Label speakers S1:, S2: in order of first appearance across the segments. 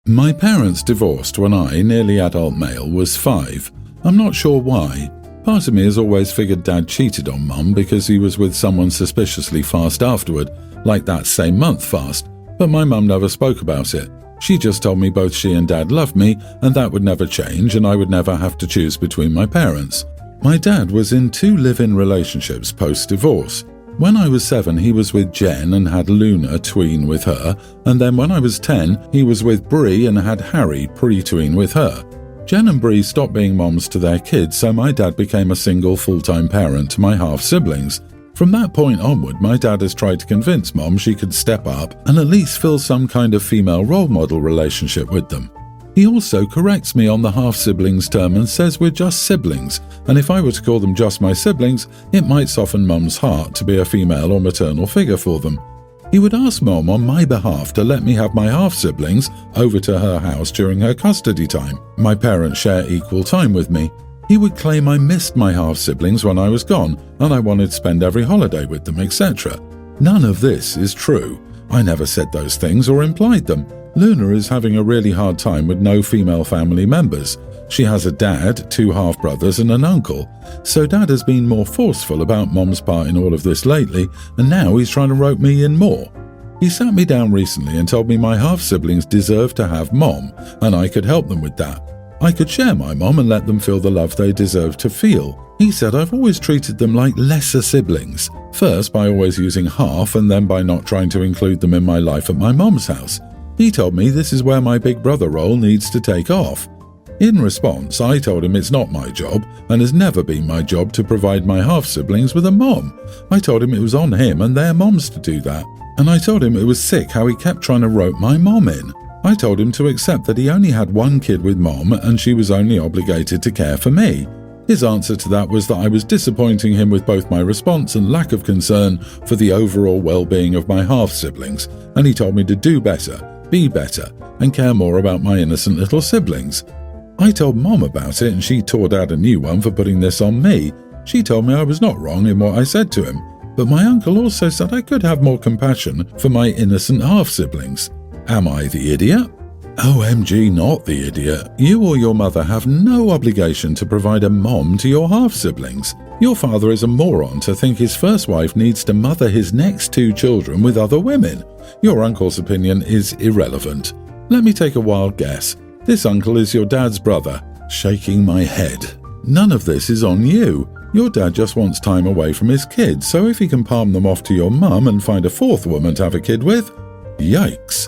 S1: My parents divorced when I, nearly adult male, was 5. I'm not sure why. Part of me has always figured Dad cheated on Mum because he was with someone suspiciously fast afterward, like that same month fast, but my mum never spoke about it. She just told me both she and Dad loved me and that would never change and I would never have to choose between my parents. My dad was in 2 live-in relationships post-divorce. When I was 7, he was with Jen and had Luna tween with her, and then when I was 10, he was with Bree and had Harry pre-tween with her. Jen and Bree stopped being moms to their kids, so my dad became a single full-time parent to my half-siblings. From that point onward, my dad has tried to convince Mom she could step up and at least fill some kind of female role model relationship with them. He also corrects me on the half-siblings term and says we're just siblings, and if I were to call them just my siblings, it might soften Mum's heart to be a female or maternal figure for them. He would ask Mom on my behalf to let me have my half-siblings over to her house during her custody time. My parents share equal time with me. He would claim I missed my half-siblings when I was gone, and I wanted to spend every holiday with them, etc. None of this is true. I never said those things or implied them. Luna is having a really hard time with no female family members. She has a dad, 2 half-brothers and an uncle. So Dad has been more forceful about Mom's part in all of this lately, and now he's trying to rope me in more. He sat me down recently and told me my half-siblings deserve to have Mom, and I could help them with that. I could share my mom and let them feel the love they deserve to feel. He said I've always treated them like lesser siblings, first by always using half and then by not trying to include them in my life at my mom's house. He told me this is where my big brother role needs to take off. In response, I told him it's not my job and has never been my job to provide my half-siblings with a mom. I told him it was on him and their moms to do that. And I told him it was sick how he kept trying to rope my mom in. I told him to accept that he only had 1 kid with Mom and she was only obligated to care for me. His answer to that was that I was disappointing him with both my response and lack of concern for the overall well-being of my half-siblings, and he told me to do better, be better, and care more about my innocent little siblings. I told Mom about it and she tore Dad a new one for putting this on me. She told me I was not wrong in what I said to him, but my uncle also said I could have more compassion for my innocent half-siblings. Am I the idiot? OMG, not the idiot. You or your mother have no obligation to provide a mom to your half-siblings. Your father is a moron to think his first wife needs to mother his next 2 children with other women. Your uncle's opinion is irrelevant. Let me take a wild guess. This uncle is your dad's brother. Shaking my head. None of this is on you. Your dad just wants time away from his kids, so if he can palm them off to your mum and find a 4th woman to have a kid with, yikes.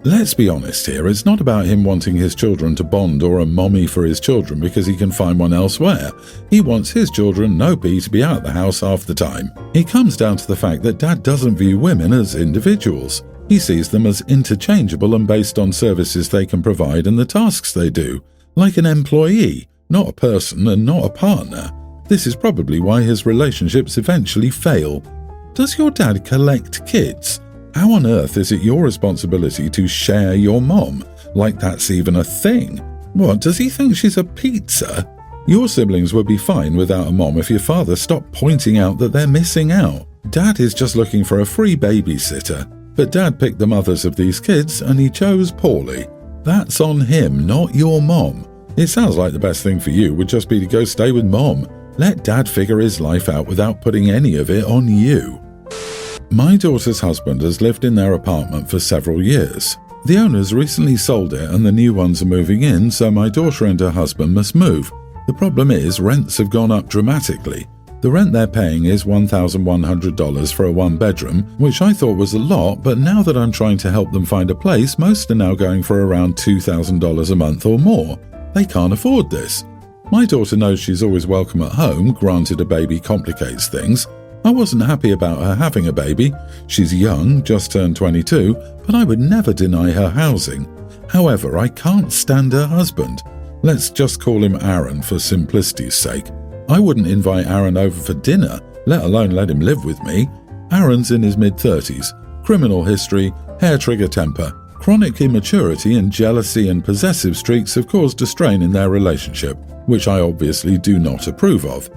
S1: Let's be honest here, it's not about him wanting his children to bond or a mommy for his children because he can find one elsewhere. He wants his children, no pee, to be out the house half the time. It comes down to the fact that Dad doesn't view women as individuals. He sees them as interchangeable and based on services they can provide and the tasks they do, like an employee, not a person and not a partner. This is probably why his relationships eventually fail. Does your dad collect kids? How on earth is it your responsibility to share your mom? Like that's even a thing. What, does he think she's a pizza? Your siblings would be fine without a mom if your father stopped pointing out that they're missing out. Dad is just looking for a free babysitter, but Dad picked the mothers of these kids and he chose poorly. That's on him, not your mom. It sounds like the best thing for you would just be to go stay with Mom. Let Dad figure his life out without putting any of it on you. My daughter's husband has lived in their apartment for several years. The owners recently sold it and the new ones are moving in, so my daughter and her husband must move. The problem is rents have gone up dramatically. The rent they're paying is $1,100 for a 1-bedroom, which I thought was a lot, but now that I'm trying to help them find a place, most are now going for around $2,000 a month or more. They can't afford this. My daughter knows she's always welcome at home, granted a baby complicates things. I wasn't happy about her having a baby. She's young, just turned 22, but I would never deny her housing. However, I can't stand her husband. Let's just call him Aaron for simplicity's sake. I wouldn't invite Aaron over for dinner, let alone let him live with me. Aaron's in his mid-30s, criminal history, hair trigger temper, chronic immaturity and jealousy and possessive streaks have caused a strain in their relationship, which I obviously do not approve of.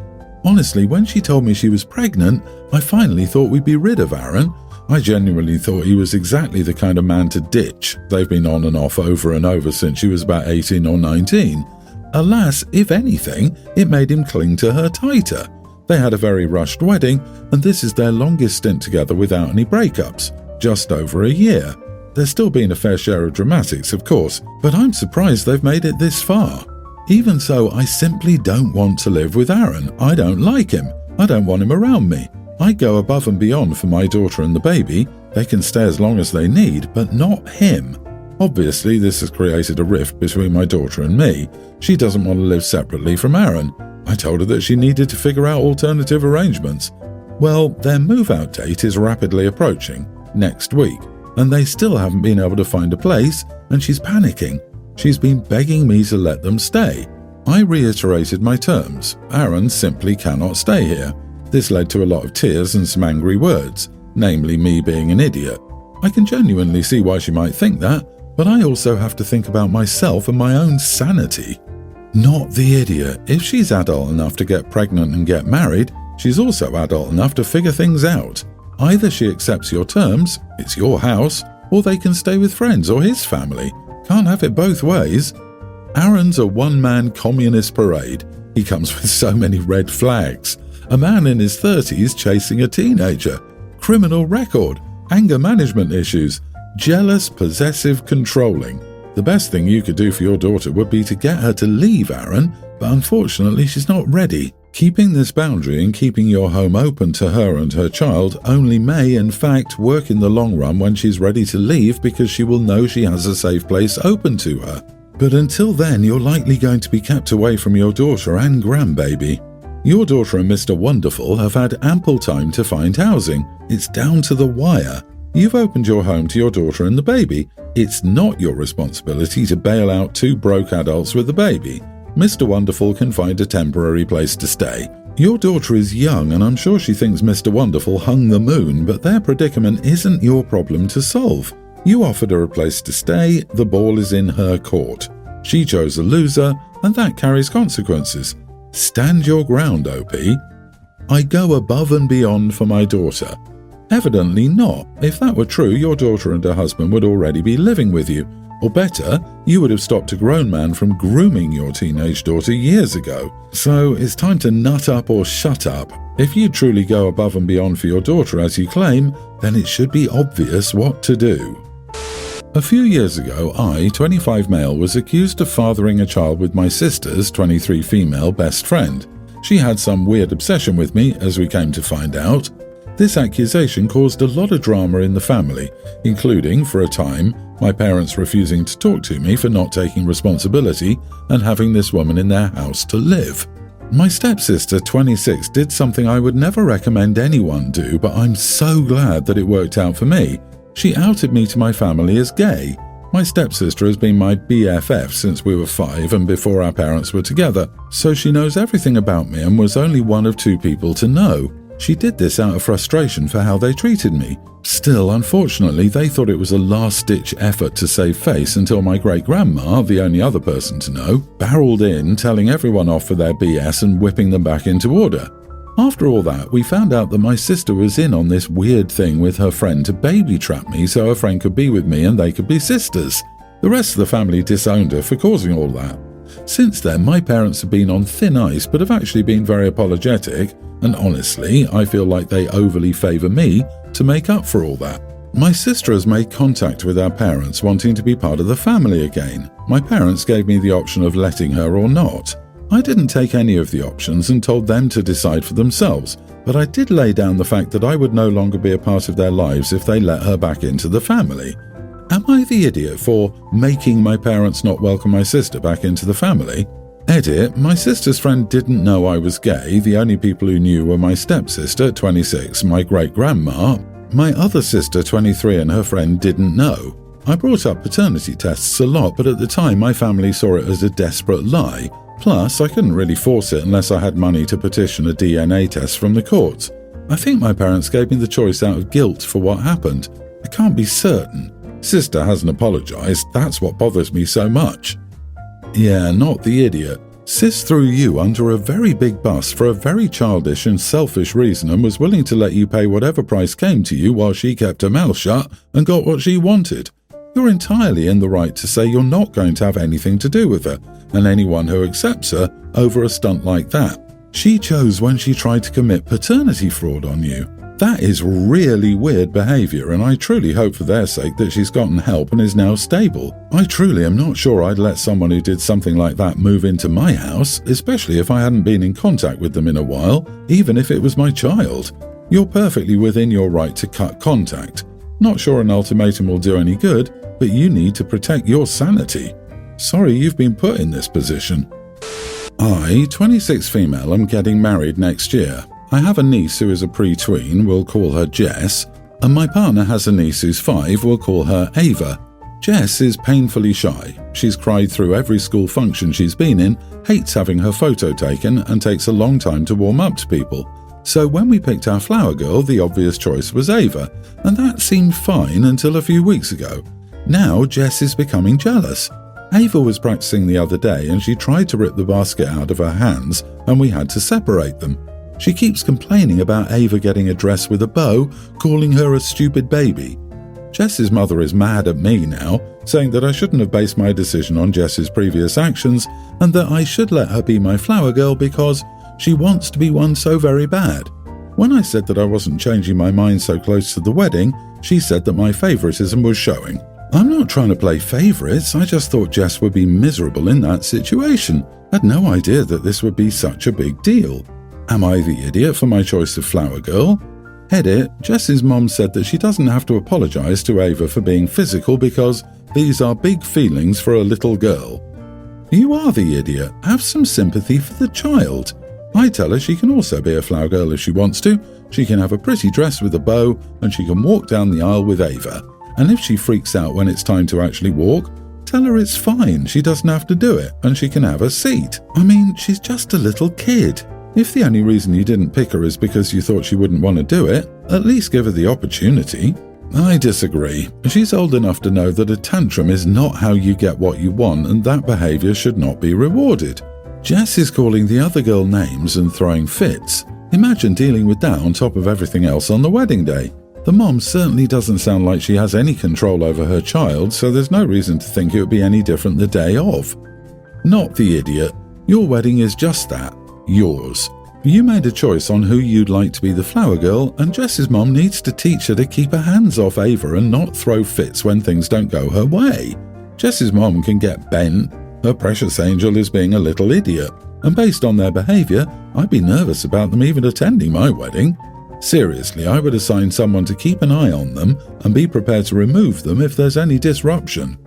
S1: Honestly, when she told me she was pregnant, I finally thought we'd be rid of Aaron. I genuinely thought he was exactly the kind of man to ditch. They've been on and off over and over since she was about 18 or 19. Alas, if anything, it made him cling to her tighter. They had a very rushed wedding, and this is their longest stint together without any breakups, just over a year. There's still been a fair share of dramatics, of course, but I'm surprised they've made it this far. Even so, I simply don't want to live with Aaron. I don't like him. I don't want him around me. I go above and beyond for my daughter and the baby. They can stay as long as they need, but not him. Obviously, this has created a rift between my daughter and me. She doesn't want to live separately from Aaron. I told her that she needed to figure out alternative arrangements. Well, their move-out date is rapidly approaching, next week, and they still haven't been able to find a place, and she's panicking. She's been begging me to let them stay. I reiterated my terms. Aaron simply cannot stay here. This led to a lot of tears and some angry words, namely me being an idiot. I can genuinely see why she might think that, but I also have to think about myself and my own sanity. Not the idiot. If she's adult enough to get pregnant and get married, she's also adult enough to figure things out. Either she accepts your terms, it's your house, or they can stay with friends or his family. Can't have it both ways. Aaron's a one-man communist parade. He comes with so many red flags. A man in his 30s chasing a teenager. Criminal record. Anger management issues. Jealous, possessive, controlling. The best thing you could do for your daughter would be to get her to leave Aaron, but unfortunately she's not ready. Keeping this boundary and keeping your home open to her and her child only may, in fact, work in the long run when she's ready to leave because she will know she has a safe place open to her. But until then, you're likely going to be kept away from your daughter and grandbaby. Your daughter and Mr. Wonderful have had ample time to find housing. It's down to the wire. You've opened your home to your daughter and the baby. It's not your responsibility to bail out two broke adults with the baby. Mr. Wonderful can find a temporary place to stay. Your daughter is young and I'm sure she thinks Mr. Wonderful hung the moon, but their predicament isn't your problem to solve. You offered her a place to stay, the ball is in her court. She chose a loser, and that carries consequences. Stand your ground, OP. I go above and beyond for my daughter. Evidently not. If that were true, your daughter and her husband would already be living with you. Or better, you would have stopped a grown man from grooming your teenage daughter years ago. So it's time to nut up or shut up. If you truly go above and beyond for your daughter as you claim, then it should be obvious what to do. A few years ago, I, 25 male, was accused of fathering a child with my sister's 23 female best friend. She had some weird obsession with me, as we came to find out. This accusation caused a lot of drama in the family, including, for a time, my parents refusing to talk to me for not taking responsibility and having this woman in their house to live. My stepsister, 26, did something I would never recommend anyone do, but I'm so glad that it worked out for me. She outed me to my family as gay. My stepsister has been my BFF since we were 5 and before our parents were together, so she knows everything about me and was only one of 2 people to know. She did this out of frustration for how they treated me. Still, unfortunately, they thought it was a last-ditch effort to save face until my great-grandma, the only other person to know, barreled in, telling everyone off for their BS and whipping them back into order. After all that, we found out that my sister was in on this weird thing with her friend to baby-trap me so her friend could be with me and they could be sisters. The rest of the family disowned her for causing all that. Since then, my parents have been on thin ice but have actually been very apologetic, and honestly, I feel like they overly favour me to make up for all that. My sister has made contact with our parents wanting to be part of the family again. My parents gave me the option of letting her or not. I didn't take any of the options and told them to decide for themselves, but I did lay down the fact that I would no longer be a part of their lives if they let her back into the family. Am I the idiot for making my parents not welcome my sister back into the family? Edit, my sister's friend didn't know I was gay. The only people who knew were my stepsister, 26, my great-grandma. My other sister, 23, and her friend didn't know. I brought up paternity tests a lot, but at the time my family saw it as a desperate lie. Plus, I couldn't really force it unless I had money to petition a DNA test from the courts. I think my parents gave me the choice out of guilt for what happened. I can't be certain. Sister hasn't apologised, that's what bothers me so much. Yeah, not the idiot. Sis threw you under a very big bus for a very childish and selfish reason and was willing to let you pay whatever price came to you while she kept her mouth shut and got what she wanted. You're entirely in the right to say you're not going to have anything to do with her and anyone who accepts her over a stunt like that. She chose when she tried to commit paternity fraud on you. That is really weird behaviour, and I truly hope for their sake that she's gotten help and is now stable. I truly am not sure I'd let someone who did something like that move into my house, especially if I hadn't been in contact with them in a while, even if it was my child. You're perfectly within your right to cut contact. Not sure an ultimatum will do any good, but you need to protect your sanity. Sorry you've been put in this position. I, 26 female, am getting married next year. I have a niece who is a pre-tween, we'll call her Jess, and my partner has a niece who's 5, we'll call her Ava. Jess is painfully shy. She's cried through every school function she's been in, hates having her photo taken, and takes a long time to warm up to people. So when we picked our flower girl, the obvious choice was Ava, and that seemed fine until a few weeks ago. Now Jess is becoming jealous. Ava was practicing the other day and she tried to rip the basket out of her hands and we had to separate them. She keeps complaining about Ava getting a dress with a bow, calling her a stupid baby. Jess's mother is mad at me now, saying that I shouldn't have based my decision on Jess's previous actions and that I should let her be my flower girl because she wants to be one so very bad. When I said that I wasn't changing my mind so close to the wedding, she said that my favoritism was showing. I'm not trying to play favorites, I just thought Jess would be miserable in that situation. I had no idea that this would be such a big deal. Am I the idiot for my choice of flower girl? Edit, Jess's mom said that she doesn't have to apologise to Ava for being physical because these are big feelings for a little girl. You are the idiot. Have some sympathy for the child. I tell her she can also be a flower girl if she wants to. She can have a pretty dress with a bow and she can walk down the aisle with Ava. And if she freaks out when it's time to actually walk, tell her it's fine, she doesn't have to do it and she can have a seat. I mean, she's just a little kid. If the only reason you didn't pick her is because you thought she wouldn't want to do it, at least give her the opportunity. I disagree. She's old enough to know that a tantrum is not how you get what you want and that behaviour should not be rewarded. Jess is calling the other girl names and throwing fits. Imagine dealing with that on top of everything else on the wedding day. The mom certainly doesn't sound like she has any control over her child, so there's no reason to think it would be any different the day of. Not the idiot. Your wedding is just that. Yours. You made a choice on who you'd like to be the flower girl, and Jess's mom needs to teach her to keep her hands off Ava and not throw fits when things don't go her way. Jess's mom can get bent. Her precious angel is being a little idiot, and based on their behaviour, I'd be nervous about them even attending my wedding. Seriously, I would assign someone to keep an eye on them and be prepared to remove them if there's any disruption.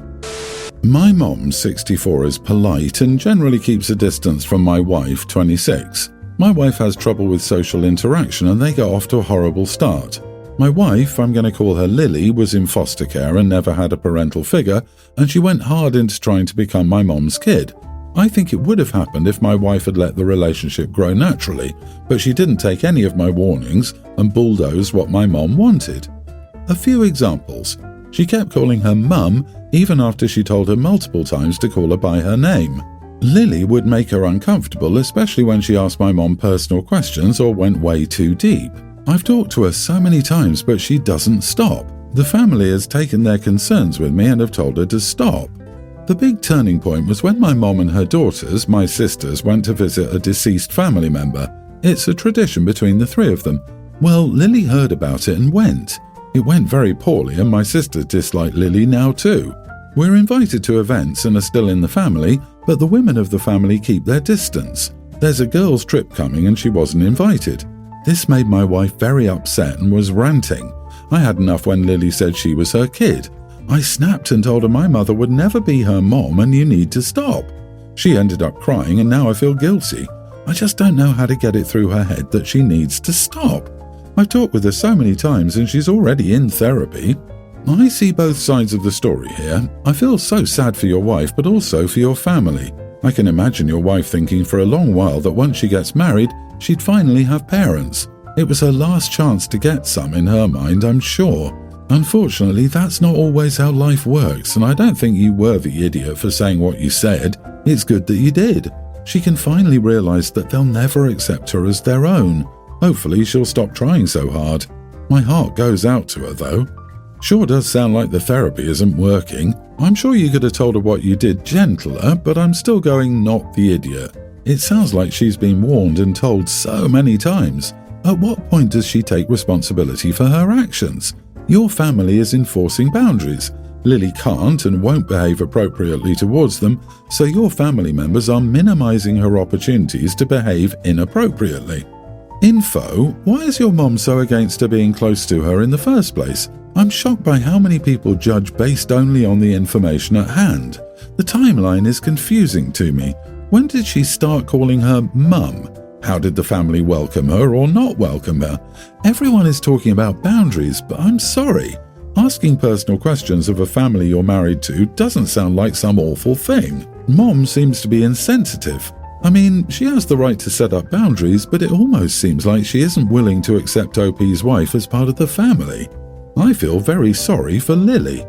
S1: My mom, 64, is polite and generally keeps a distance from my wife, 26. My wife has trouble with social interaction and they get off to a horrible start. My wife, I'm going to call her Lily, was in foster care and never had a parental figure, and she went hard into trying to become my mom's kid. I think it would have happened if my wife had let the relationship grow naturally, but she didn't take any of my warnings and bulldozed what my mom wanted. A few examples. She kept calling her mum even after she told her multiple times to call her by her name. Lily would make her uncomfortable, especially when she asked my mom personal questions or went way too deep. I've talked to her so many times, but she doesn't stop. The family has taken their concerns with me and have told her to stop. The big turning point was when my mom and her daughters, my sisters, went to visit a deceased family member. It's a tradition between the three of them. Well, Lily heard about it and went. It went very poorly and my sisters dislike Lily now too. We're invited to events and are still in the family, but the women of the family keep their distance. There's a girls' trip coming and she wasn't invited. This made my wife very upset and was ranting. I had enough when Lily said she was her kid. I snapped and told her my mother would never be her mom and you need to stop. She ended up crying and now I feel guilty. I just don't know how to get it through her head that she needs to stop. I've talked with her so many times and she's already in therapy. I see both sides of the story here. I feel so sad for your wife, but also for your family. I can imagine your wife thinking for a long while that once she gets married, she'd finally have parents. It was her last chance to get some in her mind, I'm sure. Unfortunately, that's not always how life works, and I don't think you were the idiot for saying what you said. It's good that you did. she can finally realize that they'll never accept her as their own. Hopefully she'll stop trying so hard. My heart goes out to her though. Sure does sound like the therapy isn't working. I'm sure you could have told her what you did gentler, but I'm still going not the idiot. It sounds like she's been warned and told so many times. At what point does she take responsibility for her actions? Your family is enforcing boundaries. Lily can't and won't behave appropriately towards them, so your family members are minimizing her opportunities to behave inappropriately. Info, why is your mom so against her being close to her in the first place? I'm shocked by how many people judge based only on the information at hand. The timeline is confusing to me. When did she start calling her mum? How did the family welcome her or not welcome her? Everyone is talking about boundaries, but I'm sorry. Asking personal questions of a family you're married to doesn't sound like some awful thing. Mom seems to be insensitive. I mean, she has the right to set up boundaries, but it almost seems like she isn't willing to accept OP's wife as part of the family. I feel very sorry for Lily.